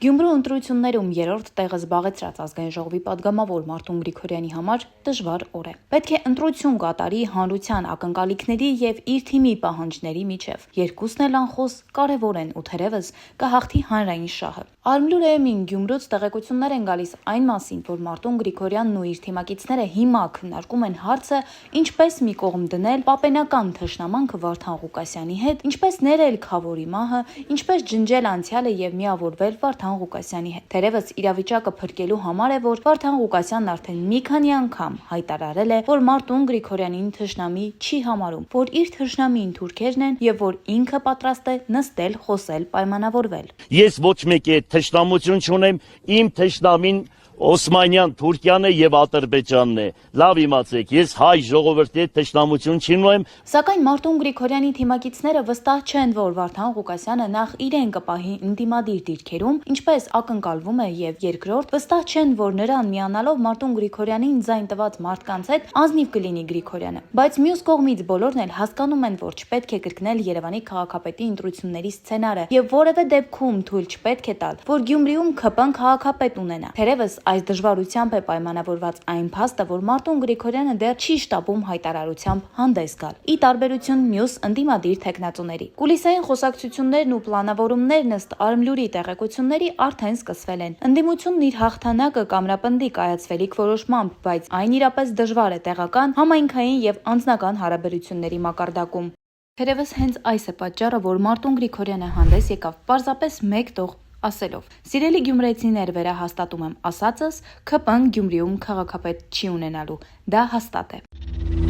Գյումրու ընտրություններում երրորդ տեղը զբաղեցրած ազգային ժողովի պատգամավոր Մարտուն Գրիգորյանի համար դժվար օր է։ Պետք է ընտրություն կատարի հանրության ակնկալիքների եւ իր թիմի պահանջների միջև։ Երկուսն էլ անխոս կարևոր են ու թերևս կհաղթի հանրային շահը։ Արմլուրեյմին Գյումրուց տեղեկություններ են գալիս այն մասին, որ Մարտուն Գրիգորյանն ու իր թիմակիցները հիմա քննարկում են հարցը, ինչպես մի կողմ դնել պապենական թշնամանքը Վարդան Ղուկասյանի հետ, ինչպես ներել Քավորի մահը, ինչպես ջնջել անցյալը եւ միավորվել Վարդան Ղուկասյանի հետ։ Թերևս իրավիճակը փրկելու համար է, որ Վարդան Ղուկասյանն արդեն մի քանի անգամ հայտարարել է, որ Մարտուն Գրիգորյանին թշնամի չի համարում, որ իր թշնամին թուրքերն են եւ որ ինքը պատրաստ է նստել, խոսել, պայմանավորվել։ Ես ոչ մեկի հետ թշնամություն չունեմ, իմ թշնամին Օսմանյան Թուրքիան է եւ Ադրբեջանն է։ Լավ իմացեք, ես հայ ժողովրդի հետ թշնամություն չունեմ։ Սակայն Մարտուն Գրիգորյանի թիմակիցները վստահ չեն, որ Վարդան Ղուկասյանը նախ իրեն կպահի ինտիմադիր դիրքերում, ինչպես ակնկալվում է, եւ երկրորդ վստահ չեն, որ նրան միանալով Մարտուն Գրիգորյանին ձայն տված մարդկանց հետ ազնիվ կլինի Գրիգորյանը։ Բայց մյուս կողմից բոլորն էլ հասկանում են, որ չպետք է կրկնել Երևանի քաղաքապետի ընտրությունների սցենարը եւ որևէ դեպքում թույլ չպետք է տալ, որ Գյումրիում ՔՊ-ն քաղաքապետ ունենա։ Թերևս այս դժվարությամբ է պայմանավորված այն փաստը, որ Մարտուն Գրիգորյանը դեռ չի շտապում հայտարարությամբ հանդես գալ։ Ի տարբերություն մյուս ընդդիմադիր թեկնածուների։ Կուլիսային խոսակցություններն ու պլանավորումներն ըստ Արմլուրի տեղեկությունների արդեն սկսվել են։ Ընդդիմությունն իր հաղթանակը կամրապնդի կայացվելիք որոշմամբ, բայց այն իրապես դժվար է տեղական, համայնքային եւ անձնական հարաբերությունների մակարդակում։ Թերևս հենց այս է պատճառը, որ Մարտուն Գրիգորյանը հանդես եկավ պարզապես մեկ տող ասելով. Սիրելի գյումրեցիներ, վերահաստատում եմ ասածս, ՔՊ-ն Գյումրիում քաղաքապետ չի ունենալու։ Դա հաստատ է։